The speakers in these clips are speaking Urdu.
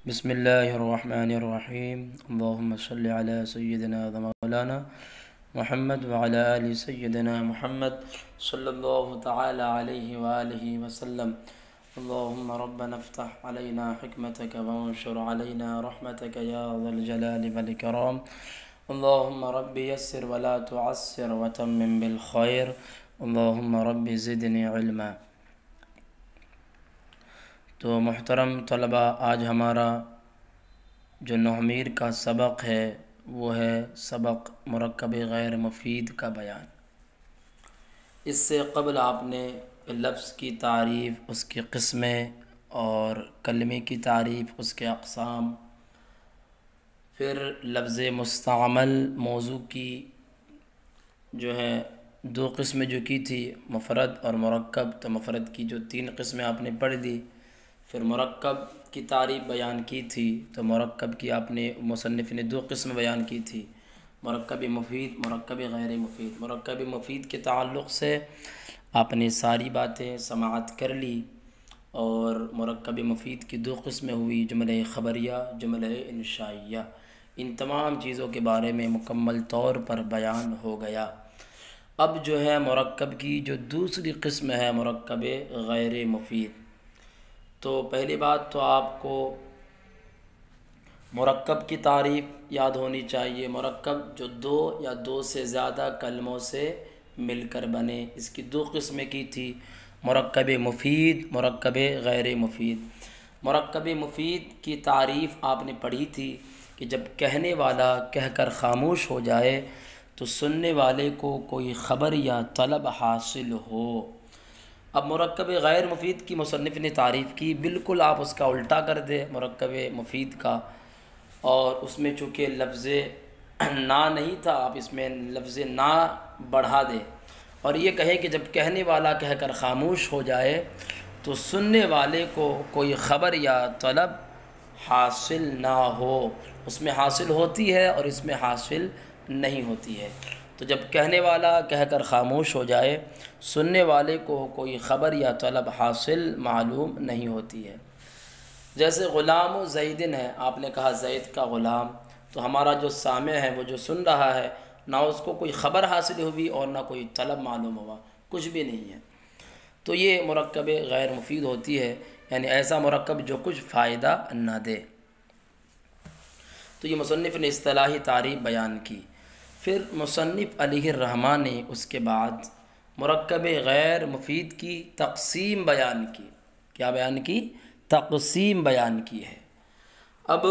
بسم اللہ الرحمن الرحیم اللہم صلی علی سیدنا و مولانا محمد وعلی آل سیدنا محمد صلی اللہ تعالی علیہ وآلہ وسلم اللہم ربنا افتح علینا حکمتک وانشر علینا رحمتک یا ذا الجلال والاکرام اللہم رب یسر ولا تعسر وتمم بالخیر اللہم رب زدنی علما۔ تو محترم طلبہ، آج ہمارا جو نومیر کا سبق ہے وہ ہے سبق مرکب غیر مفید کا بیان۔ اس سے قبل آپ نے لفظ کی تعریف، اس کی قسمیں اور کلمے کی تعریف، اس کے اقسام، پھر لفظ مستعمل موضوع کی جو ہے دو قسمیں جو کی تھی، مفرد اور مرکب۔ تو مفرد کی جو تین قسمیں آپ نے پڑھ دی، پھر مرکب کی تعریف بیان کی تھی۔ تو مرکب کی آپ نے مصنف نے دو قسم بیان کی تھی، مرکب مفید، مرکب غیر مفید۔ مرکب مفید کے تعلق سے آپ نے ساری باتیں سماعت کر لی، اور مرکب مفید کی دو قسمیں ہوئی، جملہ خبریہ، جملہ انشائیہ۔ ان تمام چیزوں کے بارے میں مکمل طور پر بیان ہو گیا۔ اب جو ہے مرکب کی جو دوسری قسم ہے مرکب غیر مفید۔ تو پہلی بات تو آپ کو مرکب کی تعریف یاد ہونی چاہیے۔ مرکب جو دو یا دو سے زیادہ کلموں سے مل کر بنے، اس کی دو قسمیں کی تھی، مرکب مفید، مرکب غیر مفید۔ مرکب مفید کی تعریف آپ نے پڑھی تھی کہ جب کہنے والا کہہ کر خاموش ہو جائے تو سننے والے کو کوئی خبر یا طلب حاصل ہو۔ اب مرکب غیر مفید کی مصنف نے تعریف کی، بالکل آپ اس کا الٹا کر دیں مرکب مفید کا، اور اس میں چونکہ لفظ نا نہیں تھا، آپ اس میں لفظ نا بڑھا دیں، اور یہ کہیں کہ جب کہنے والا کہہ کر خاموش ہو جائے تو سننے والے کو کوئی خبر یا طلب حاصل نہ ہو۔ اس میں حاصل ہوتی ہے اور اس میں حاصل نہیں ہوتی ہے۔ تو جب کہنے والا کہہ کر خاموش ہو جائے، سننے والے کو کوئی خبر یا طلب حاصل معلوم نہیں ہوتی ہے۔ جیسے غلام و زیدن ہے، آپ نے کہا زید کا غلام، تو ہمارا جو سامع ہے، وہ جو سن رہا ہے، نہ اس کو کوئی خبر حاصل ہوئی اور نہ کوئی طلب معلوم ہوا، کچھ بھی نہیں ہے۔ تو یہ مرکب غیر مفید ہوتی ہے، یعنی ایسا مرکب جو کچھ فائدہ نہ دے۔ تو یہ مصنف نے اصطلاحی تعریف بیان کی۔ پھر مصنف علیہ الرحمٰن نے اس کے بعد مرکب غیر مفید کی تقسیم بیان کی۔ کیا بیان کی؟ تقسیم بیان کی ہے۔ اب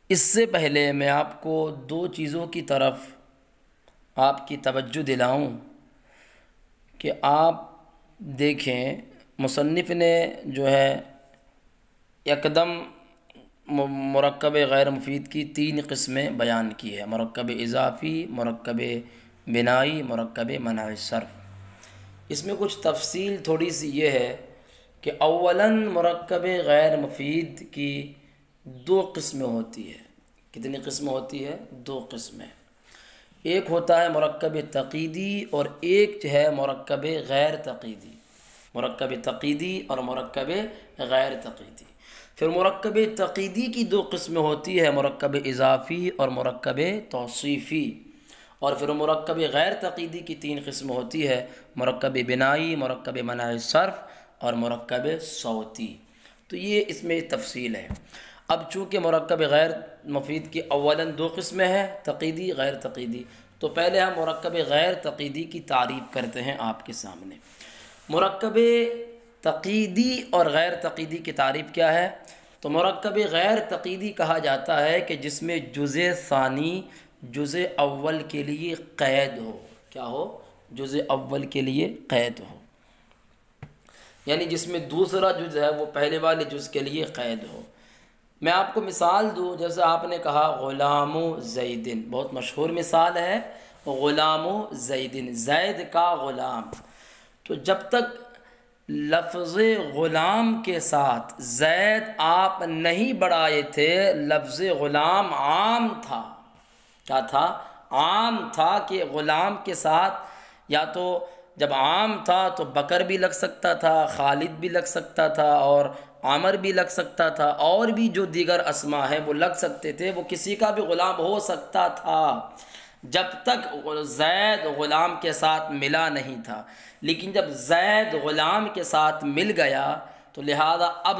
اس سے پہلے میں آپ کو دو چیزوں کی طرف آپ کی توجہ دلاؤں کہ آپ دیکھیں، مصنف نے جو ہے یکدم مرکب غیر مفید کی تین قسمیں بیان کی ہے، مرکب اضافی، مرکب بنائی، مرکب منع صرف۔ اس میں کچھ تفصیل تھوڑی سی یہ ہے کہ اولاً مرکب غیر مفید کی دو قسمیں ہوتی ہے۔ کتنی قسمیں ہوتی ہے؟ دو قسمیں۔ ایک ہوتا ہے مرکب تقییدی اور ایک ہے مرکب غیر تقییدی۔ مرکب تقییدی اور مرکب غیر تقییدی۔ پھر مرکب تقییدی کی دو قسمیں ہوتی ہے، مرکب اضافی اور مرکب توصیفی۔ اور پھر مرکب غیر تقییدی کی تین قسمیں ہوتی ہے، مرکب بنائی، مرکب منع صرف اور مرکب صوتی۔ تو یہ اس میں تفصیل ہے۔ اب چونکہ مرکب غیر مفید کی اولاً دو قسمیں ہیں، تقییدی، غیر تقییدی، تو پہلے ہم مرکب غیر تقییدی کی تعریف کرتے ہیں آپ کے سامنے۔ مرکب تقییدی اور غیر تقییدی کی تعریف کیا ہے؟ تو مرکب غیر تقییدی کہا جاتا ہے کہ جس میں جزء ثانی جزء اول کے لیے قید ہو۔ کیا ہو؟ جزء اول کے لیے قید ہو، یعنی جس میں دوسرا جز ہے وہ پہلے والے جز کے لیے قید ہو۔ میں آپ کو مثال دوں، جیسے آپ نے کہا غلام زیدن، بہت مشہور مثال ہے، غلام زیدن، زید کا غلام۔ تو جب تک لفظ غلام کے ساتھ زید آپ نہیں بڑھائے تھے، لفظ غلام عام تھا۔ کیا تھا؟ عام تھا، کہ غلام کے ساتھ یا تو جب عام تھا تو بکر بھی لگ سکتا تھا، خالد بھی لگ سکتا تھا، اور عمر بھی لگ سکتا تھا، اور بھی جو دیگر اسماء ہیں وہ لگ سکتے تھے، وہ کسی کا بھی غلام ہو سکتا تھا جب تک زید غلام کے ساتھ ملا نہیں تھا۔ لیکن جب زید غلام کے ساتھ مل گیا تو لہذا اب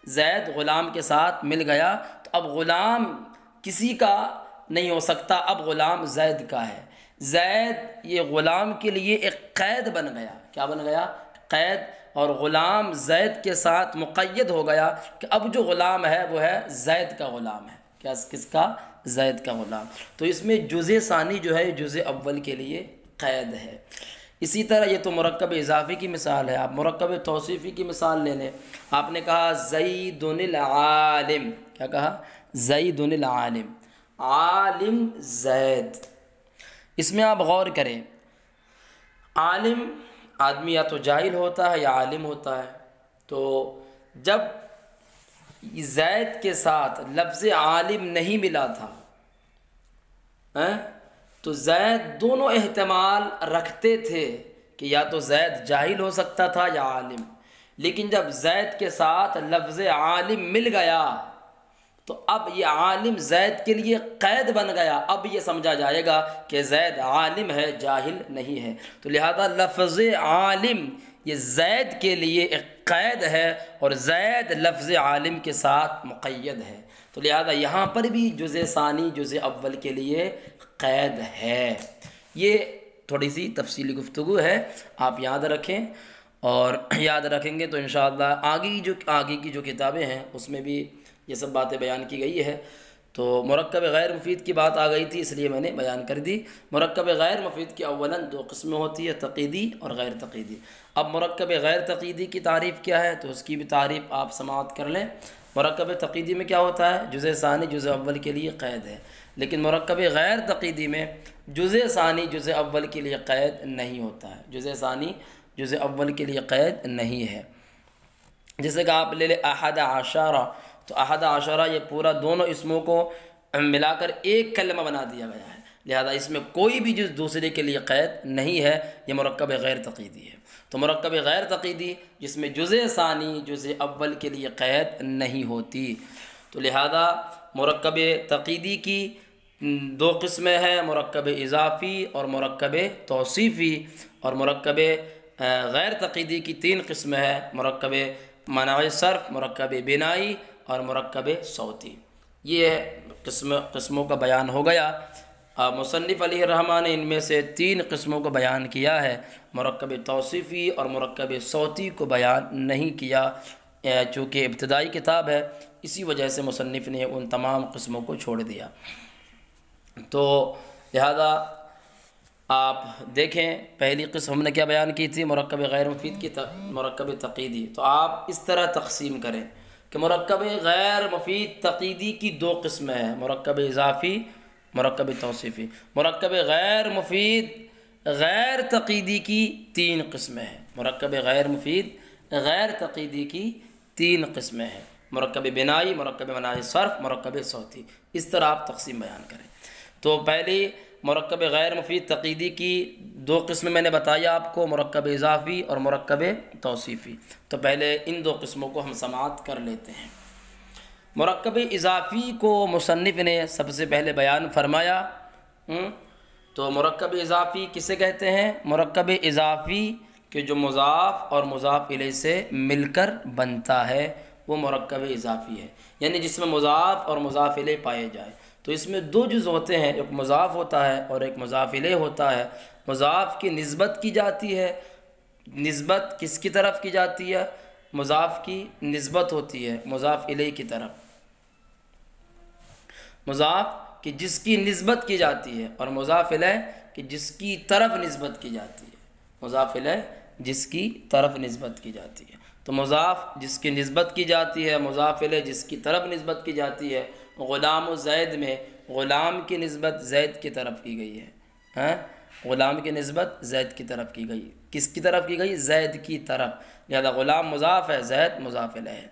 زید غلام کے ساتھ مل گیا تو اب غلام کسی کا نہیں ہو سکتا، اب غلام زید کا ہے۔ زید یہ غلام کے لیے ایک قید بن گیا۔ کیا بن گیا؟ قید۔ اور غلام زید کے ساتھ مقید ہو گیا کہ اب جو غلام ہے وہ ہے زید کا غلام ہے۔ کیا کس کا؟ زید کا غلام۔ تو اس میں جزء ثانی جو ہے جزء اول کے لیے قید ہے۔ اسی طرح یہ تو مرکب اضافی کی مثال ہے، آپ مرکب توصیفی کی مثال لے لیں۔ آپ نے کہا زید العالم، کیا کہا؟ زید العالم، عالم زید۔ اس میں آپ غور کریں، عالم آدمی یا تو جاہل ہوتا ہے یا عالم ہوتا ہے، تو جب زید کے ساتھ لفظ عالم نہیں ملا تھا تو زید دونوں احتمال رکھتے تھے کہ یا تو زید جاہل ہو سکتا تھا یا عالم، لیکن جب زید کے ساتھ لفظ عالم مل گیا تو اب یہ عالم زید کے لیے قید بن گیا۔ اب یہ سمجھا جائے گا کہ زید عالم ہے، جاہل نہیں ہے، تو لہذا لفظ عالم یہ زید کے لیے ایک قید ہے اور زید لفظ عالم کے ساتھ مقید ہے، تو لہذا یہاں پر بھی جزء ثانی جزء اول کے لیے قید ہے۔ یہ تھوڑی سی تفصیلی گفتگو ہے، آپ یاد رکھیں، اور یاد رکھیں گے تو انشاءاللہ آگے کی جو کتابیں ہیں اس میں بھی یہ سب باتیں بیان کی گئی ہے۔ تو مرکب غیر مفید کی بات آ گئی تھی، اس لیے میں نے بیان کر دی۔ مرکب غیر مفید کی اولاً دو قسمیں ہوتی ہے، تقییدی اور غیر تقییدی۔ اب مرکب غیر تقییدی کی تعریف کیا ہے تو اس کی بھی تعریف آپ سماعت کر لیں۔ مرکب تقییدی میں کیا ہوتا ہے؟ جزء ثانی جزء اول کے لیے قید ہے، لیکن مرکب غیر تقییدی میں جزء ثانی جزء اول کے لیے قید نہیں ہوتا ہے، جزء ثانی جزء اول کے لیے قید نہیں ہے۔ جیسے کہ آپ لے لیں احد عشرہ، تو احد عشرہ یہ پورا دونوں اسموں کو ملا کر ایک کلمہ بنا دیا گیا ہے، لہذا اس میں کوئی بھی جز دوسرے کے لیے قید نہیں ہے، یہ مرکب غیر تقییدی ہے۔ تو مرکب غیر تقییدی جس میں جزء ثانی جزء اول کے لیے قید نہیں ہوتی، تو لہذا مرکب تقییدی کی دو قسمیں ہیں، مرکب اضافی اور مرکب توصیفی، اور مرکب غیر تقییدی کی تین قسمیں ہیں، مرکب منع صرف، مرکب بنائی اور مرکب صوتی۔ یہ قسموں کا بیان ہو گیا۔ مصنف علیہ الرحمٰن نے ان میں سے تین قسموں کو بیان کیا ہے، مرکب توصیفی اور مرکب صوتی کو بیان نہیں کیا، چونکہ ابتدائی کتاب ہے اسی وجہ سے مصنف نے ان تمام قسموں کو چھوڑ دیا۔ تو لہذا آپ دیکھیں، پہلی قسم ہم نے کیا بیان کی تھی؟ مرکب غیر مفید کی مرکب تقییدی۔ تو آپ اس طرح تقسیم کریں کہ مرکب غیر مفید تقییدی کی دو قسمیں ہیں، مرکب اضافی، مرکب توصیفی۔ مرکب غیر مفید غیر تقییدی کی تین قسمیں ہیں، مرکب غیر مفید غیر تقییدی کی تین قسمیں ہیں، مرکب بنائی، مرکب منع صرف، مرکب صوتی۔ اس طرح آپ تقسیم بیان کریں۔ تو پہلی مرکب غیر مفید تقییدی کی دو قسمیں میں نے بتایا آپ کو، مرکب اضافی اور مرکب توصیفی۔ تو پہلے ان دو قسموں کو ہم سماعت کر لیتے ہیں۔ مرکب اضافی کو مصنف نے سب سے پہلے بیان فرمایا۔ تو مرکب اضافی کسے کہتے ہیں؟ مرکب اضافی کہ جو مضاف اور مضاف الیہ سے مل کر بنتا ہے وہ مرکب اضافی ہے، یعنی جس میں مضاف اور مضاف الیہ پائے جائے۔ تو اس میں دو جز ہوتے ہیں، ایک مضاف ہوتا ہے اور ایک مضاف الیہ ہوتا ہے۔ مضاف کی نسبت کی جاتی ہے، نسبت کس کی طرف کی جاتی ہے؟ مضاف کی نسبت ہوتی ہے مضاف الیہ کی طرف، مضاف کہ جس کی نسبت کی جاتی ہے، اور مضاف الیہ کہ جس کی طرف نسبت کی جاتی ہے، مضاف الیہ جس کی طرف نسبت کی جاتی ہے۔ تو مضاف جس کی نسبت کی جاتی ہے، مضاف الیہ جس کی طرف نسبت کی جاتی ہے۔ غلام و زید میں غلام کی نسبت زید کی طرف کی گئی ہے، غلام کی نسبت زید کی طرف کی گئی، کس کی طرف کی گئی؟ زید کی طرف، لہذا غلام مضاف ہے، زید مضاف الیہ ہے۔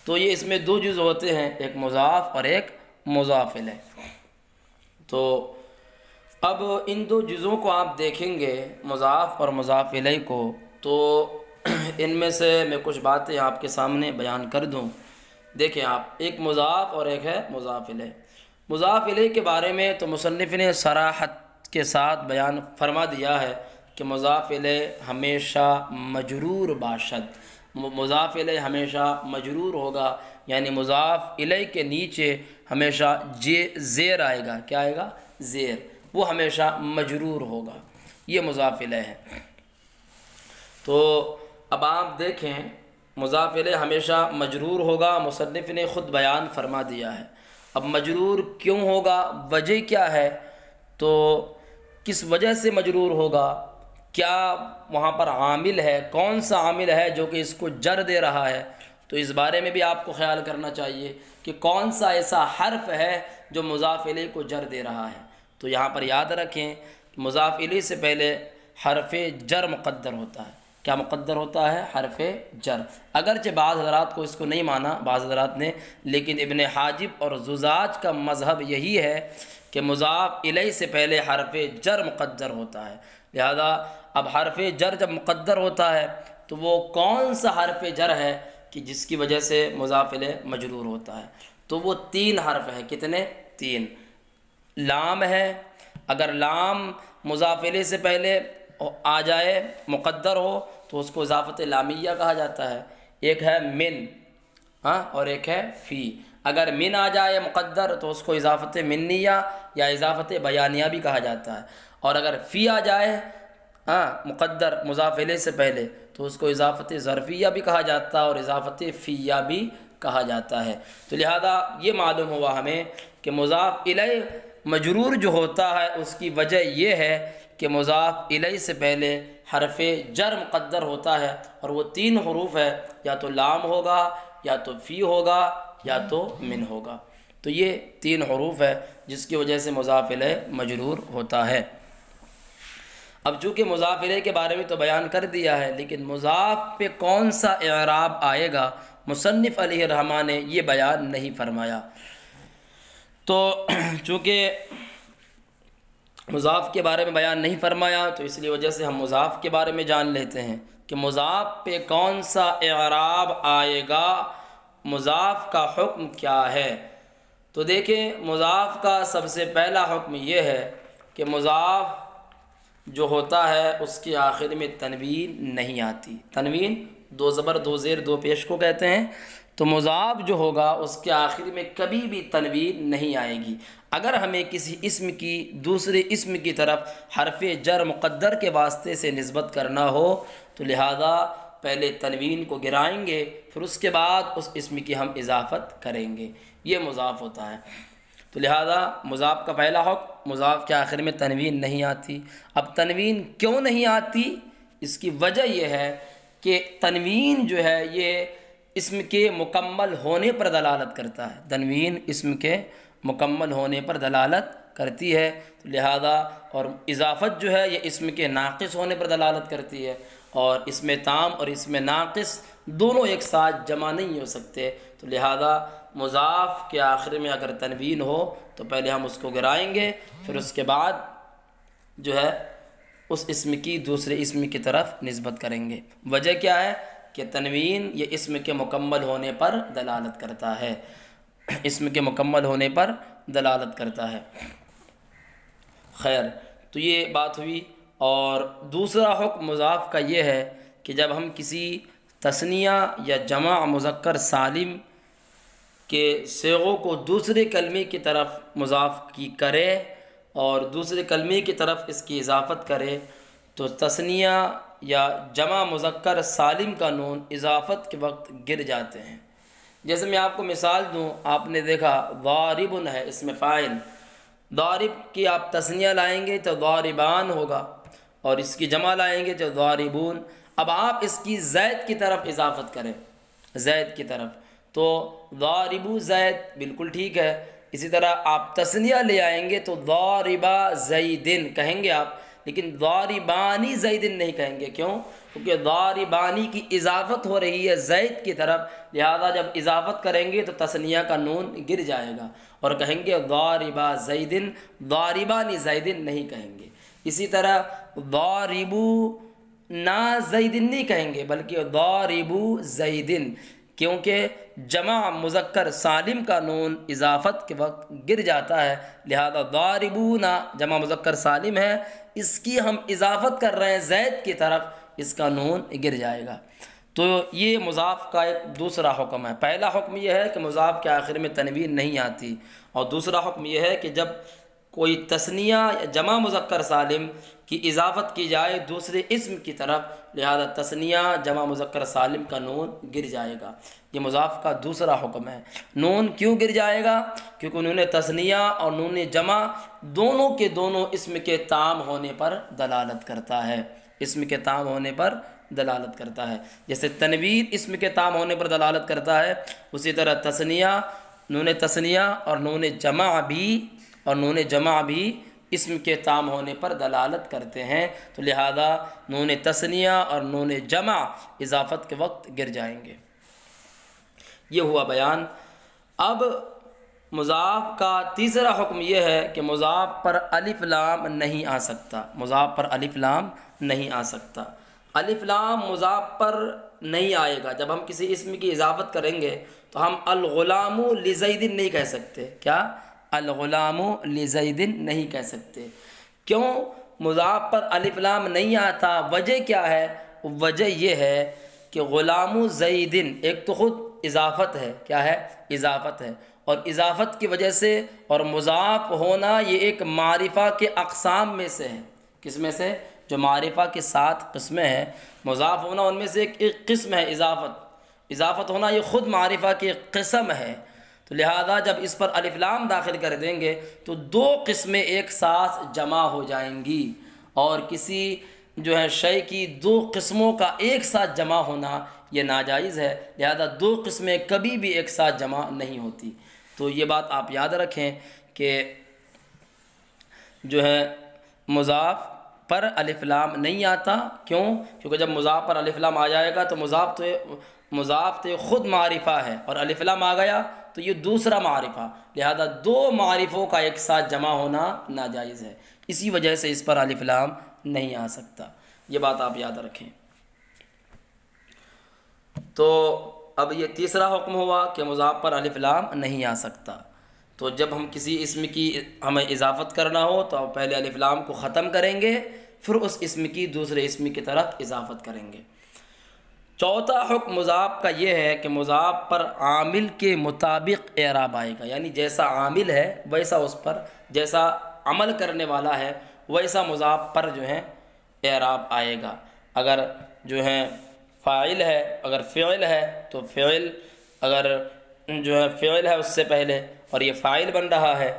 تو یہ اس میں دو جز ہوتے ہیں، ایک مضاف اور ایک مضاف الیہ۔ تو اب ان دو جزوں کو آپ دیکھیں گے، مضاف اور مضاف الیہ کو، تو ان میں سے میں کچھ باتیں آپ کے سامنے بیان کر دوں۔ دیکھیں آپ، ایک مضاف اور ایک ہے مضاف الیہ۔ مضاف الیہ کے بارے میں تو مصنف نے صراحت کے ساتھ بیان فرما دیا ہے کہ مضاف الیہ ہمیشہ مجرور باشد، مضاف الیہ ہمیشہ مجرور ہوگا، یعنی مضاف الیہ کے نیچے ہمیشہ زیر آئے گا۔ کیا آئے گا؟ زیر، وہ ہمیشہ مجرور ہوگا، یہ مضاف الیہ ہے۔ تو اب آپ دیکھیں، مضاف الیہ ہمیشہ مجرور ہوگا، مصنف نے خود بیان فرما دیا ہے۔ اب مجرور کیوں ہوگا، وجہ کیا ہے، تو کس وجہ سے مجرور ہوگا، کیا وہاں پر عامل ہے، کون سا عامل ہے جو کہ اس کو جر دے رہا ہے، تو اس بارے میں بھی آپ کو خیال کرنا چاہیے کہ کون سا ایسا حرف ہے جو مضاف الیہ کو جر دے رہا ہے۔ تو یہاں پر یاد رکھیں کہ مضاف الیہ سے پہلے حرف جر مقدر ہوتا ہے۔ کیا مقدر ہوتا ہے؟ حرف جر۔ اگرچہ بعض حضرات کو اس کو نہیں مانا بعض حضرات نے، لیکن ابن حاجب اور زجاج کا مذہب یہی ہے کہ مضاف الیہ سے پہلے حرف جر مقدر ہوتا ہے۔ لہذا اب حرف جر جب مقدر ہوتا ہے تو وہ کون سا حرف جر ہے کہ جس کی وجہ سے مضاف الیہ مجرور ہوتا ہے، تو وہ 3 حرف ہیں۔ کتنے؟ 3۔ لام ہے، اگر لام مضاف الیہ سے پہلے آ جائے، مقدر ہو، تو اس کو اضافت لامیہ کہا جاتا ہے۔ ایک ہے من، اور ایک ہے فی۔ اگر من آ جائے مقدر تو اس کو اضافت منیہ یا اضافت بیانیہ بھی کہا جاتا ہے، اور اگر فی آ جائے مقدر مضاف الیہ سے پہلے تو اس کو اضافت ظرفیہ بھی کہا جاتا ہے اور اضافت فیہ بھی کہا جاتا ہے۔ تو لہذا یہ معلوم ہوا ہمیں کہ مضاف الیہ مجرور جو ہوتا ہے اس کی وجہ یہ ہے کہ مضاف الیہ سے پہلے حرف جر مقدر ہوتا ہے، اور وہ 3 حروف ہے، یا تو لام ہوگا، یا تو فی ہوگا، یا تو من ہوگا۔ تو یہ 3 حروف ہے جس کی وجہ سے مضاف الیہ مجرور ہوتا ہے۔ اب چونکہ مضاف الیہ کے بارے میں تو بیان کر دیا ہے، لیکن مضاف پہ کون سا اعراب آئے گا مصنف علیہ الرحمہ نے یہ بیان نہیں فرمایا۔ تو چونکہ مضاف کے بارے میں بیان نہیں فرمایا تو اس لیے وجہ سے ہم مضاف کے بارے میں جان لیتے ہیں کہ مضاف پہ کون سا اعراب آئے گا، مضاف کا حکم کیا ہے۔ تو دیکھیں، مضاف کا سب سے پہلا حکم یہ ہے کہ مضاف جو ہوتا ہے اس کے آخر میں تنوین نہیں آتی۔ تنوین 2 زبر 2 زیر 2 پیش کو کہتے ہیں۔ تو مضاف جو ہوگا اس کے آخر میں کبھی بھی تنوین نہیں آئے گی۔ اگر ہمیں کسی اسم کی دوسرے اسم کی طرف حرف جر مقدر کے واسطے سے نسبت کرنا ہو تو لہذا پہلے تنوین کو گرائیں گے، پھر اس کے بعد اس اسم کی ہم اضافت کریں گے، یہ مضاف ہوتا ہے۔ تو لہذا مضاف کا پہلا حکم، مضاف کے آخر میں تنوین نہیں آتی۔ اب تنوین کیوں نہیں آتی، اس کی وجہ یہ ہے کہ تنوین جو ہے یہ اسم کے مکمل ہونے پر دلالت کرتا ہے۔ تنوین اسم کے مکمل ہونے پر دلالت کرتی ہے، لہذا اور اضافت جو ہے یہ اسم کے ناقص ہونے پر دلالت کرتی ہے، اور اسم تام اور اسم ناقص دونوں ایک ساتھ جمع نہیں ہو سکتے۔ تو لہذا مضاف کے آخر میں اگر تنوین ہو تو پہلے ہم اس کو گرائیں گے، پھر اس کے بعد جو ہے اس اسم کی دوسرے اسم کی طرف نسبت کریں گے۔ وجہ کیا ہے کہ تنوین یہ اسم کے مکمل ہونے پر دلالت کرتا ہے، اسم کے مکمل ہونے پر دلالت کرتا ہے۔ خیر، تو یہ بات ہوئی۔ اور دوسرا حکم مضاف کا یہ ہے کہ جب ہم کسی تثنیہ یا جمع مذکر سالم کے صیغوں کو دوسرے کلمے کی طرف مضاف کی کرے اور دوسرے کلمے کی طرف اس کی اضافت کرے تو تثنیہ یا جمع مذکر سالم کا نون اضافت کے وقت گر جاتے ہیں۔ جیسے میں آپ کو مثال دوں، آپ نے دیکھا ضارب ہے اسم فاعل، ضارب کی آپ تثنیہ لائیں گے تو ضاربان ہوگا، اور اس کی جمع لائیں گے تو ضاربون۔ اب آپ اس کی زید کی طرف اضافت کریں، زید کی طرف، تو ضاربو زید بالکل ٹھیک ہے۔ اسی طرح آپ تثنیہ لے آئیں گے تو ضاربا زیدن کہیں گے آپ، لیکن ضاربانی زیدن نہیں کہیں گے۔ کیوں؟ کیونکہ ضاربانی کی اضافت ہو رہی ہے زید کی طرف، لہذا جب اضافت کریں گے تو تثنیہ کا نون گر جائے گا، اور کہیں گے ضاربا زیدن، ضاربانی زیدن نہیں کہیں گے۔ اسی طرح ضاربو نا زیدن نہیں کہیں گے بلکہ ضاربو زیدن، کیونکہ جمع مذکر سالم کا نون اضافت کے وقت گر جاتا ہے، لہذا ضاربونا جمع مذکر سالم ہے، اس کی ہم اضافت کر رہے ہیں زید کی طرف، اس کا نون گر جائے گا۔ تو یہ مضاف کا ایک دوسرا حکم ہے۔ پہلا حکم یہ ہے کہ مضاف کے آخر میں تنوین نہیں آتی، اور دوسرا حکم یہ ہے کہ جب کوئی تثنیہ یا جمع مذکر سالم کی اضافت کی جائے دوسرے اسم کی طرف، لہذا تثنیہ جمع مذکر سالم کا نون گر جائے گا۔ یہ مضاف کا دوسرا حکم ہے۔ نون کیوں گر جائے گا؟ کیونکہ نون تثنیہ اور نون جمع دونوں کے دونوں اسم کے تام ہونے پر دلالت کرتا ہے، اسم کے تام ہونے پر دلالت کرتا ہے۔ جیسے تنوین اسم کے تام ہونے پر دلالت کرتا ہے، اسی طرح تثنیہ، نون تثنیہ اور نون جمع بھی اسم کے تام ہونے پر دلالت کرتے ہیں، تو لہذا نون تثنیہ اور نون جمع اضافت کے وقت گر جائیں گے۔ یہ ہوا بیان۔ اب مضاف کا تیسرا حکم یہ ہے کہ مضاف پر الف لام نہیں آ سکتا، مضاف پر الف لام نہیں آ سکتا۔ الف لام مضاف پر نہیں آئے گا۔ جب ہم کسی اسم کی اضافت کریں گے تو ہم الغلام لزید نہیں کہہ سکتے۔ کیا؟ الغلام لزید نہیں کہہ سکتے۔ کیوں مضاف پر الف لام نہیں آتا؟ وجہ کیا ہے؟ وجہ یہ ہے کہ غلام زیدن ایک تو خود اضافت ہے، کیا ہے؟ اضافت ہے، اور اضافت کی وجہ سے اور مضاف ہونا یہ ایک معرفہ کے اقسام میں سے ہے۔ کس میں سے؟ جو معرفہ کی 7 قسمیں ہیں، مضاف ہونا ان میں سے ایک قسم ہے اضافت ہونا یہ خود معرفہ کی ایک قسم ہے۔ تو لہذا جب اس پر الف لام داخل کر دیں گے تو 2 قسمیں ایک ساتھ جمع ہو جائیں گی، اور کسی شے کی 2 قسموں کا ایک ساتھ جمع ہونا یہ ناجائز ہے، لہذا 2 قسمیں کبھی بھی ایک ساتھ جمع نہیں ہوتی۔ تو یہ بات آپ یاد رکھیں کہ مضاف پر الف لام نہیں آتا۔ کیوں؟ کیونکہ جب مضاف پر الف لام آ جائے گا تو مضاف تو خود معرفہ ہے، اور الف لام آ گیا تو یہ دوسرا معرفہ، لہذا 2 معرفوں کا ایک ساتھ جمع ہونا ناجائز ہے، اسی وجہ سے اس پر الف لام نہیں آ سکتا۔ یہ بات آپ یاد رکھیں۔ تو اب یہ تیسرا حکم ہوا کہ مضاف پر الف لام نہیں آ سکتا۔ تو جب ہم کسی اسم کی ہمیں اضافت کرنا ہو تو پہلے الف لام کو ختم کریں گے، پھر اس اسم کی دوسرے اسم کی طرف اضافت کریں گے۔ چوتھا حکم مضاف کا یہ ہے کہ مضاف پر عامل کے مطابق اعراب آئے گا، یعنی جیسا عامل ہے ویسا اس پر، جیسا عمل کرنے والا ہے ویسا مضاف پر اعراب آئے گا۔ اگر فاعل ہے، اگر فعل ہے تو فعل، اگر فعل ہے اس سے پہلے اور یہ فاعل بن رہا ہے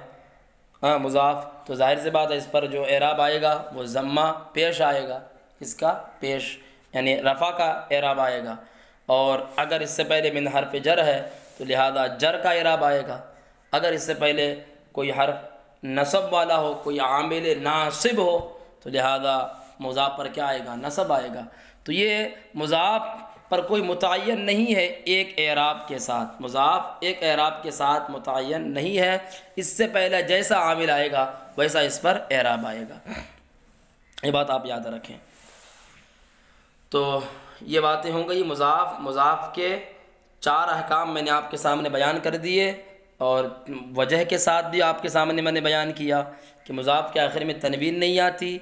مضاف، تو ظاہر سی بات ہے اس پر جو اعراب آئے گا وہ ضمہ پیش آئے گا، اس کا پیش یعنی رفع کا اعراب آئے گا، اور اگر اس سے پہلے من حرف جر ہے تو لہذا جر کا اعراب آئے گا، اگر اس سے پہلے کوئی حرف نصب والا ہو، کوئی عامل ناصب ہو تو لہذا مضاف پر کیا آئے گا؟ نصب آئے گا۔ تو یہ مضاف پر کوئی متعین نہیں ہے ایک اعراب کے ساتھ، مضاف ایک اعراب کے ساتھ متعین نہیں ہے، اس سے پہلے جیسا عامل آئے گا ویسا اس پر اعراب آئے گا۔ یہ بات آپ یاد رکھیں۔ تو یہ باتیں ہوں گئی مضاف کے 4 احکام میں نے آپ کے سامنے بیان کر دیے، اور وجہ کے ساتھ بھی آپ کے سامنے میں نے بیان کیا کہ مضاف کے آخر میں تنوین نہیں آتی،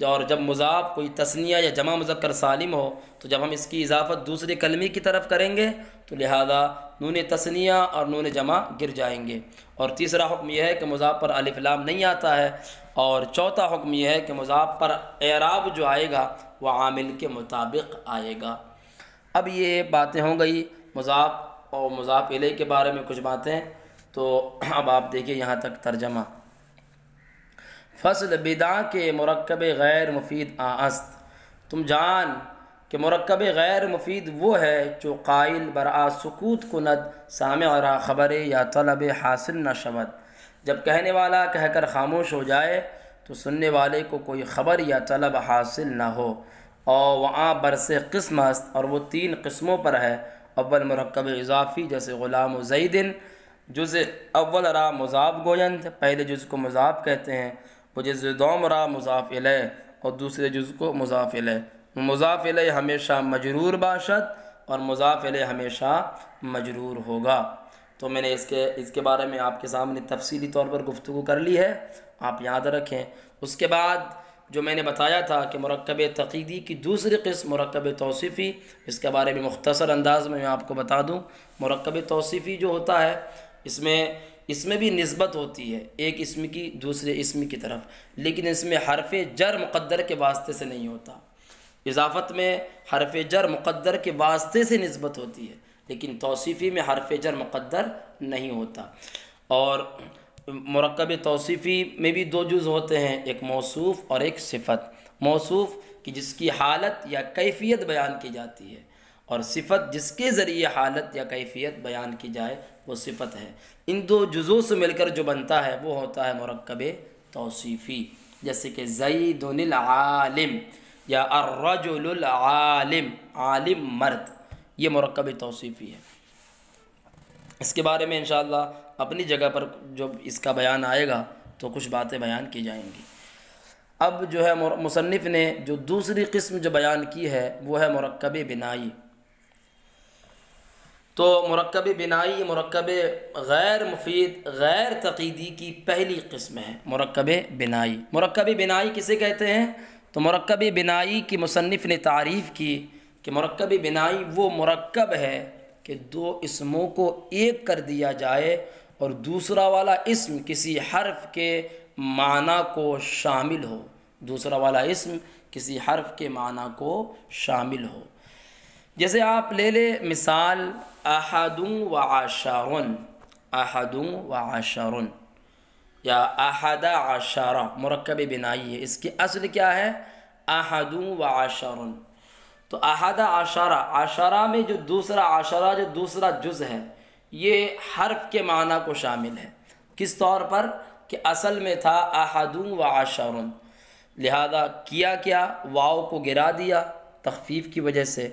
اور جب مضاف کوئی تثنیہ یا جمع مذکر سالم ہو تو جب ہم اس کی اضافت دوسرے کلمے کی طرف کریں گے تو لہذا نون تثنیہ اور نون جمع گر جائیں گے۔ اور تیسرا حکم یہ ہے کہ مضاف پر الف لام نہیں آتا ہے، اور چوتھا حکم یہ ہے کہ مضاف پر اعراب جو آئے گا وہ عامل کے مطابق آئے گا۔ اب یہ باتیں ہو گئی مضاف اور مضاف الیہ کے بارے میں کچھ باتیں، تو اب آپ دیکھیے یہاں تک ترجمہ۔ فصل بدع کے مرکب غیر مفید آست، تم جان کہ مرکب غیر مفید وہ ہے جو قائل برآ سکوت کند سامع را خبر یا طلب حاصل نہ شود۔ جب کہنے والا کہہ کر خاموش ہو جائے تو سننے والے کو کوئی خبر یا طلب حاصل نہ ہو، اور وہاں برس قسم است، اور وہ 3 قسموں پر ہے۔ اول مرکب اضافی جیسے غلام و زیدن، جز اول را مضاف گویند، پہلے جز کو مضاف کہتے ہیں، وہ جز دوم را مضاف الیہ، اور دوسرے جز کو مضاف الیہ۔ مضاف الیہ ہمیشہ مجرور باشد اور مضاف الیہ ہمیشہ مجرور ہوگا۔ تو میں نے اس کے بارے میں آپ کے سامنے تفصیلی طور پر گفتگو کر لی ہے، آپ یاد رکھیں۔ اس کے بعد جو میں نے بتایا تھا کہ مرکب تقییدی کی دوسری قسم مرکب توصیفی، اس کے بارے میں مختصر انداز میں آپ کو بتا دوں۔ مرکب توصیفی جو ہوتا ہے اس میں بھی نسبت ہوتی ہے ایک اسم کی دوسرے اسم کی طرف، لیکن اس میں حرف جر مقدر کے واسطے سے نہیں ہوتا۔ اضافت میں حرف جر مقدر کے واسطے سے نسبت ہوتی ہے، لیکن توصیفی میں حرف جر مقدر نہیں ہوتا۔ اور مرکب توصیفی میں بھی دو جز ہوتے ہیں، ایک موصوف اور ایک صفت۔ موصوف کہ جس کی حالت یا کیفیت بیان کی جاتی ہے، اور صفت جس کے ذریعے حالت یا کیفیت بیان کی جائے وہ صفت ہے۔ ان دو جزوں سے مل کر جو بنتا ہے وہ ہوتا ہے مرکب توصیفی، جیسے کہ زید العالم یا الرجل العالم، عالم مرد، یہ مرکب توصیفی ہے۔ اس کے بارے میں انشاءاللہ اپنی جگہ پر جب اس کا بیان آئے گا تو کچھ باتیں بیان کی جائیں گی۔ اب جو ہے مصنف نے جو دوسری قسم جو بیان کی ہے وہ ہے مرکب بنائی۔ تو مرکب بنائی مرکب غیر مفید غیر تقییدی کی پہلی قسم ہے، مرکب بنائی۔ مرکب بنائی کسے کہتے ہیں؟ تو مرکب بنائی کی مصنف نے تعریف کی کہ مرکب بنائی وہ مرکب ہے کہ دو اسموں کو ایک کر دیا جائے اور دوسرا والا اسم کسی حرف کے معنی کو شامل ہو، دوسرا والا اسم کسی حرف کے معنی کو شامل ہو۔ جیسے آپ لے لیں مثال احد و عشر، احد و عشر یا احد عشر، مرکب بنائی ہے۔ اس کی اصل کیا ہے؟ احد و عشر۔ تو احد عشر، عشرہ میں جو دوسرا عشرہ جو دوسرا جز ہے یہ حرف کے معنی کو شامل ہے۔ کس طور پر کہ اصل میں تھا احد و عشر، لہذا کیا واو کو گرا دیا تخفیف کی وجہ سے،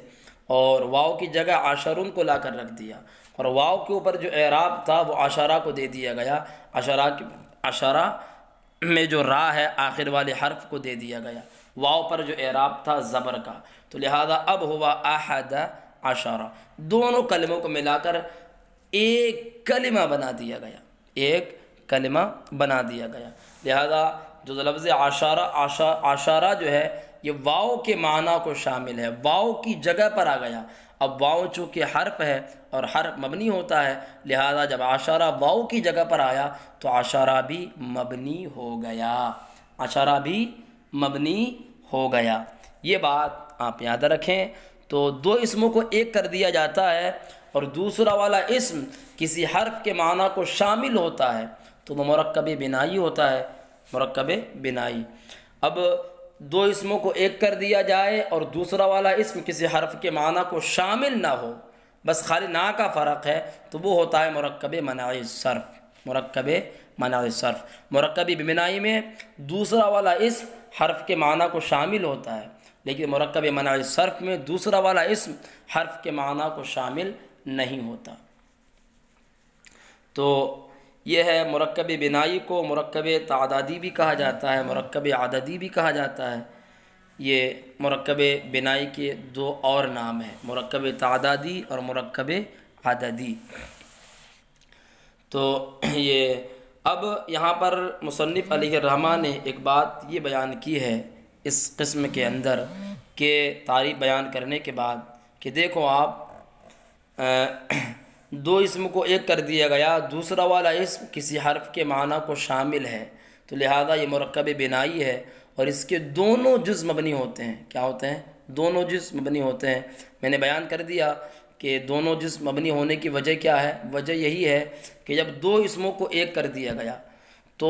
اور واو کی جگہ عشرن کو لا کر رکھ دیا، اور واو کے اوپر جو اعراب تھا وہ عشرہ کو دے دیا گیا، عشرہ میں جو را ہے آخر والے حرف کو دے دیا گیا، واو پر جو اعراب تھا زبر کا، تو لہذا اب ہوا احد عشرہ، دونوں کلموں کو ملا کر ایک کلمہ بنا دیا گیا، ایک کلمہ بنا دیا گیا۔ لہذا جو لفظ عشرہ جو ہے یہ واو کے معنی کو شامل ہے، واو کی جگہ پر آ گیا۔ اب واو چونکہ حرف ہے اور حرف مبنی ہوتا ہے، لہذا جب عشرہ واو کی جگہ پر آیا تو عشرہ بھی مبنی ہو گیا، عشرہ بھی مبنی ہو گیا۔ یہ بات آپ یاد رکھیں۔ تو دو اسموں کو ایک کر دیا جاتا ہے اور دوسرا والا اسم کسی حرف کے معنی کو شامل ہوتا ہے تو وہ مرکب بنائی ہوتا ہے، مرکب بنائی۔ اب دو اسموں کو ایک کر دیا جائے اور دوسرا والا اسم کسی حرف کے معنی کو شامل نہ ہو، بس خالی نا کا فرق ہے، تو وہ ہوتا ہے مرکب منع صرف، مرکب منع صرف۔ مرکب بنائی میں دوسرا والا اسم حرف کے معنی کو شامل ہوتا ہے، لیکن مرکب منع صرف میں دوسرا والا اسم حرف کے معنی کو شامل نہیں ہوتا۔ تو یہ ہے مرکب بنائی کو مرکب تعدادی بھی کہا جاتا ہے، مرکب عددی بھی کہا جاتا ہے۔ یہ مرکب بنائی کے دو اور نام ہیں، مرکب تعدادی اور مرکب عددی۔ تو یہ اب یہاں پر مصنف علیہ الرحمہ نے ایک بات یہ بیان کی ہے اس قسم کے اندر کہ تعریف بیان کرنے کے بعد کہ دیکھو آپ دو اسم کو ایک کر دیا گیا، دوسرا والا اسم کسی حرف کے معنی کو شامل ہے، تو لہذا یہ مرکب بنائی ہے اور اس کے دونوں جز مبنی ہوتے ہیں۔ کیا ہوتے ہیں؟ دونوں جز مبنی ہوتے ہیں۔ میں نے بیان کر دیا کہ دونوں جز مبنی ہونے کی وجہ کیا ہے؟ وجہ یہی ہے کہ جب دو اسموں کو ایک کر دیا گیا تو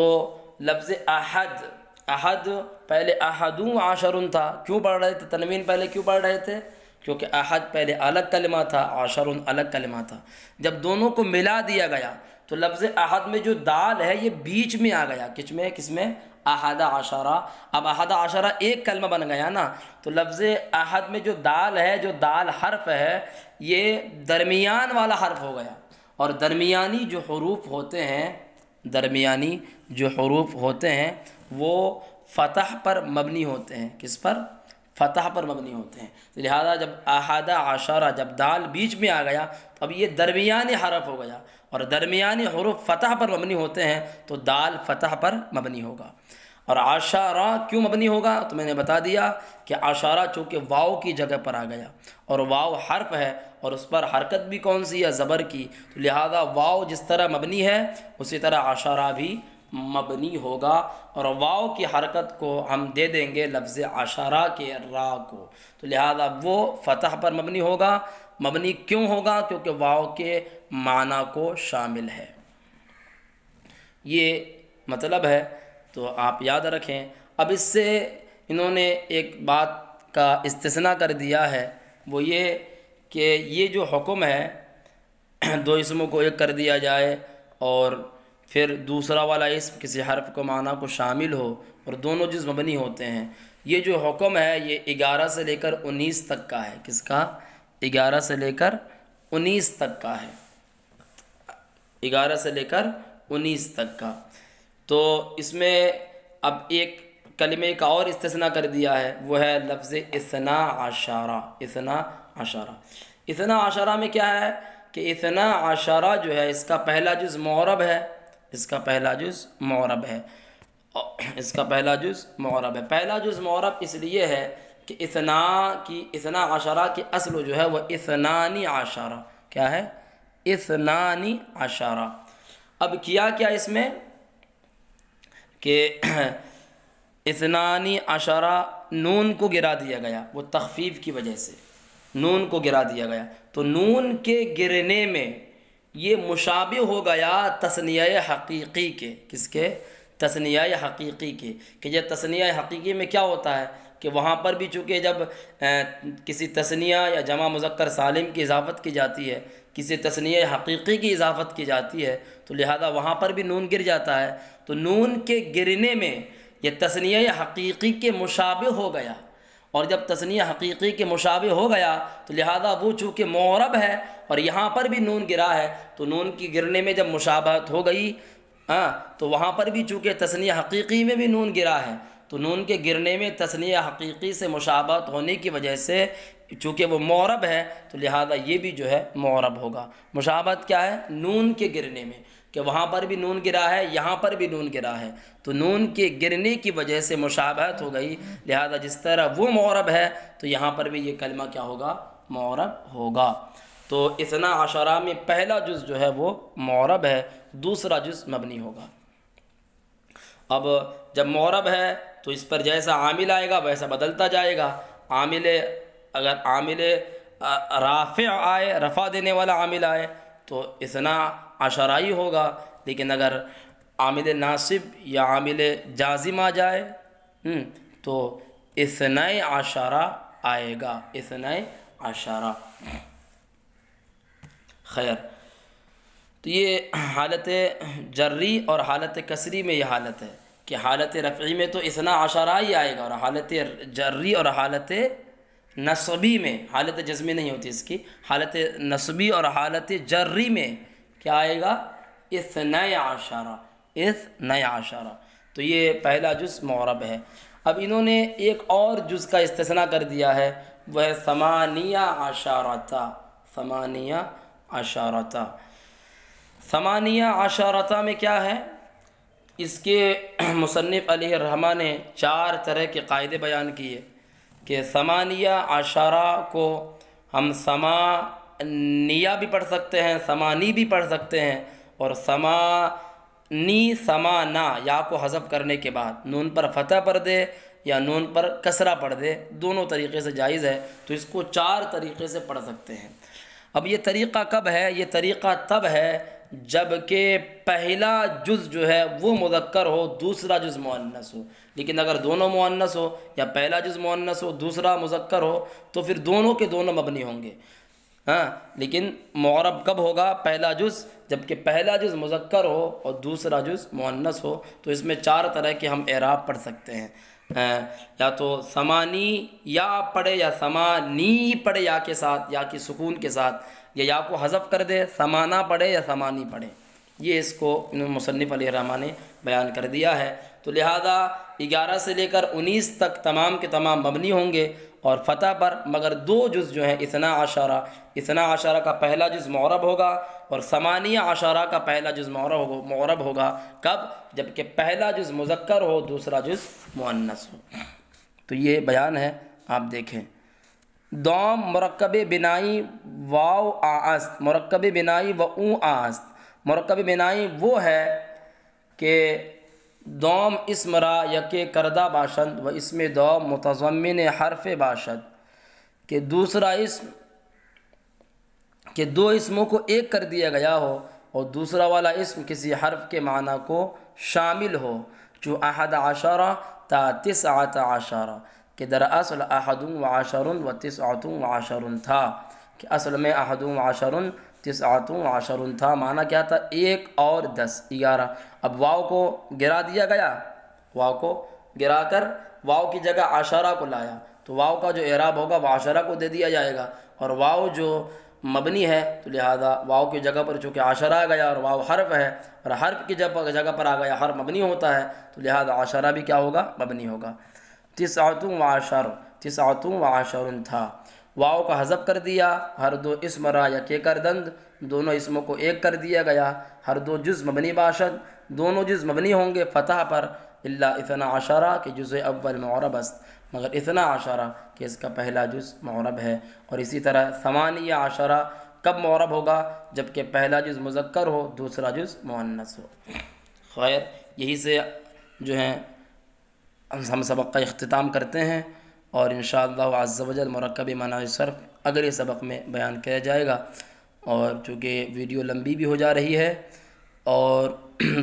لفظ احد پہلے احدوں عشرن تھا، کیوں پڑھ رہے تھے تنوین پہلے کیوں پڑھ رہے تھے؟ کیونکہ احد پہلے الگ کلمہ تھا، عشرن الگ کلمہ تھا۔ جب دونوں کو ملا دیا گیا تو لفظ احد میں جو دال ہے یہ بیچ میں آ گیا، کس میں؟ احد عشرہ۔ اب احد عشرہ ایک کلمہ بن گیا نا، تو لفظ احد میں جو دال ہے، جو دال حرف ہے، یہ درمیان والا حرف ہو گیا، اور درمیانی جو حروف ہوتے ہیں وہ فتح پر مبنی ہوتے ہیں۔ کس پر؟ فتح پر مبنی ہوتے ہیں. لہذا جب احد عشرہ جب دال بیچ میں آ گیا تو اب یہ درمیانی حرف ہو گیا، اور درمیانی حروف فتح پر مبنی ہوتے ہیں تو دال فتح پر مبنی ہوگا. اور عشرہ کیوں مبنی ہوگا تو میں نے بتا دیا کہ عشرہ چونکہ واو کی جگہ پر آ گیا، اور واو حرف ہے اور اس پر حرکت بھی کون سی ہے؟ زبر کی، تو لہذا واو جس طرح مبنی ہے اسی طرح عشرہ بھی مبنی ہوگا. اور واو کی حرکت کو ہم دے دیں گے لفظ عشرہ کے را کو، تو لہذا وہ فتح پر مبنی ہوگا. مبنی کیوں ہوگا؟ کیونکہ واو کے معنی کو شامل ہے. یہ مطلب ہے، تو آپ یاد رکھیں. اب اس سے انہوں نے ایک بات کا استثناء کر دیا ہے، وہ یہ کہ یہ جو حکم ہے دو اسموں کو ایک کر دیا جائے اور پھر دوسرا والا اسم کسی حرف کو معنی کو شامل ہو اور دونوں جز مبنی ہوتے ہیں، یہ جو حکم ہے یہ 11 سے لے کر 19 تک کا ہے. کس کا؟ 11 سے لے کر 19 تک کا ہے. 11 سے لے کر 19 تک کا. تو اس میں اب ایک کلمے کا اور استثناء کر دیا ہے، وہ ہے لفظ اثنا عشرہ. اثنا عشرہ، اثنا عشرہ میں کیا ہے کہ اثنا عشرہ جو ہے اس کا پہلا جز معرب ہے. اس کا پہلا جز معرب ہے. اس کا پہلا جز معرب ہے. پہلا جز معرب اس لیے ہے کہ اثنا عشرہ کی اصل جو ہے وہ اثنانی عشرہ. کیا ہے؟ اثنانی عشرہ. اب کیا اس میں کہ اثنانی عشرہ نون کو گرا دیا گیا، وہ تخفیف کی وجہ سے نون کو گرا دیا گیا، تو نون کے گرنے میں یہ مشابہ ہو گیا تثنیہ حقیقی کے. کس کے؟ تثنیہ حقیقی کے. کہ یہ تثنیہ حقیقی میں کیا ہوتا ہے کہ وہاں پر بھی چونکہ جب کسی تثنیہ یا جمع مذکر سالم کی اضافت کی جاتی ہے، کسی تثنیہ حقیقی کی اضافت کی جاتی ہے، تو لہذا وہاں پر بھی نون گر جاتا ہے. تو نون کے گرنے میں یہ تثنیہ حقیقی کے مشابہ ہو گیا، اور جب تثنیہ حقیقی کے مشابہ ہو گیا تو لہذا وہ چونکہ معرب ہے اور یہاں پر بھی نون گرا ہے، تو نون کی گرنے میں جب مشابہت ہو گئی تو وہاں پر بھی چونکہ تثنیہ حقیقی میں بھی نون گرا ہے، تو نون کے گرنے میں تثنیہ حقیقی سے مشابہت ہونے کی وجہ سے چونکہ وہ معرب ہے تو لہذا یہ بھی جو ہے معرب ہوگا. مشابہت کیا ہے؟ نون کے گرنے میں، کہ وہاں پر بھی نون گرا ہے یہاں پر بھی نون گرا ہے، تو نون کے گرنے کی وجہ سے مشابہت ہو گئی. لہذا جس طرح وہ معرب ہے تو یہاں پر بھی یہ کلمہ کیا ہوگا؟ معرب ہوگا. تو اثنا عشرہ میں پہلا جز جو ہے وہ معرب ہے، دوسرا جز مبنی ہوگا. اب جب معرب ہے تو اس پر جیسا عامل آئے گا ویسا بدلتا جائے گا. اگر عامل رافع آئے، رفع دینے والا عامل آئے تو اثنا عشرہ ہی ہوگا، لیکن اگر عامل ناصب یا عامل جازم آ جائے تو اثنا عشرہ آئے گا. اثنا عشرہ. خیر، تو یہ حالت جری اور حالت کسری میں یہ حالت ہے کہ حالت رفعی میں تو اثنا عشرہ ہی آئے گا، اور حالت جری اور حالت نصبی میں، حالت جزمی نہیں ہوتی اس کی، حالت نصبی اور حالت جری میں کیا آئے گا؟ اثنا عشرہ. اثنا عشرہ. تو یہ پہلا جز معرب ہے. اب انہوں نے ایک اور جز کا استثناء کر دیا ہے، وہ ہے ثمانیہ عشرہ. ثمانیہ عشرہ. ثمانیہ عشرہ میں کیا ہے؟ اس کے مصنف علیہ الرحمہ نے 4 طرح کے قاعدے بیان کیے کہ ثمانیہ عشرہ کو ہم ثمانیہ بھی پڑھ سکتے ہیں، ثمانی بھی پڑھ سکتے ہیں، اور ثمانی ثمانا یا کو حذف کرنے کے بعد نون پر فتح پڑھ دے یا نون پر کسرہ پڑھ دے، دونوں طریقے سے جائز ہے. تو اس کو 4 طریقے سے پڑھ سکتے ہیں. اب یہ طریقہ کب ہے؟ یہ طریقہ تب ہے جب کہ پہلا جز جو ہے وہ مذکر ہو، دوسرا جز مؤنث ہو. لیکن اگر دونوں مؤنث ہو یا پہلا جز مؤنث ہو دوسرا مذکر ہو تو پھر دونوں کے دونوں مبنی ہوں گے. لیکن معرب کب ہوگا؟ پہلا جز، جب کہ پہلا جز مذکر ہو اور دوسرا جز مؤنث ہو. تو اس میں 4 طرح کے ہم اعراب پڑھ سکتے ہیں. یا تو ثمانی یا پڑھے یا ثمانی پڑھے یا کے ساتھ، یا کی سکون کے ساتھ، یا کو حذف کر دے، ثمانہ پڑھے یا ثمانی پڑھے. یہ اس کو مصنف علیہ الرحمٰن نے بیان کر دیا ہے۔ تو لہذا 11 سے لے کر 19 تک تمام کے تمام مبنی ہوں گے اور فتح پر، مگر 2 جز جو ہیں 12 کا پہلا جز معرب ہوگا اور 18 کا پہلا جز معرب ہوگا۔ کب؟ جب کہ پہلا جز مذکر ہو، دوسرا جز مؤنث ہو۔ تو یہ بیان ہے، آپ دیکھیں۔ دوم مرکب بنائی واو آست، مرکب بنائی و اون آست۔ مرکب بنائی وہ ہے کہ دوم اسم را یکے کردہ باشد و اسم دوم متضمن حرف باشد، کہ دوسرا اسم کہ 2 اسموں کو ایک کر دیا گیا ہو اور دوسرا والا اسم کسی حرف کے معنی کو شامل ہو، جو 11 تا 19 کہ در اصل 11 و 19 تھا، کہ اصل میں 11 19 تھا، معنی کیا تھا؟ 1 اور 10 11۔ اب واو کو گرا دیا گیا، واو کو گرا کر واو کی جگہ 10 کو لایا، تو واو کا جو اعراب ہوگا وہ 10 کو دے دیا جائے گا، اور واو جو مبنی ہے تو لہذا واو کی جگہ پر چونکہ 10 آ گیا اور واو حرف ہے اور حرف کی جگہ پر آ گیا حرف مبنی ہوتا ہے، تو لہذا 10 بھی کیا ہوگا؟ مبنی ہوگا۔ 19 تھا، واو کا حذف کر دیا، ہر 2 اسم را یکے کردند، دونوں اسموں کو ایک کر دیا گیا، ہر 2 جز مبنی باشد، دونوں جز مبنی ہوں گے فتح پر، الا 12 کہ جز اول معرب است، مگر 12 کہ اس کا پہلا جز معرب ہے۔ اور اسی طرح 18 کب معرب ہوگا؟ جب کہ پہلا جز مذکر ہو، دوسرا جز مؤنث ہو۔ خیر، یہی سے جو ہیں ہم سبق کا اختتام کرتے ہیں، اور انشاءاللہ عز و جل مرکب منع صرف اگلے سبق میں بیان کیا جائے گا، اور چونکہ ویڈیو لمبی بھی ہو جا رہی ہے۔ اور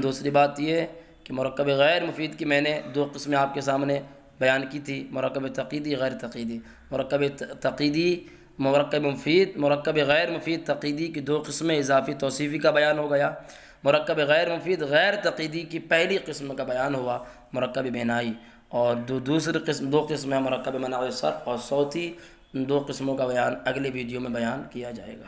دوسری بات یہ کہ مرکب غیر مفید کی میں نے 2 قسمیں آپ کے سامنے بیان کی تھی، مرکب تقییدی غیر تقییدی۔ مرکب غیر مفید تقییدی کی 2 قسمیں اضافی توصیفی کا بیان ہو گیا، مرکب غیر مفید غیر تقییدی کی پہلی قسم کا بیان ہوا مرکب بنائی، اور دوسری قسم 2 قسم ہے مرکب منع صرف اور صوتی، 2 قسموں کا بیان اگلے ویڈیو میں بیان کیا جائے گا۔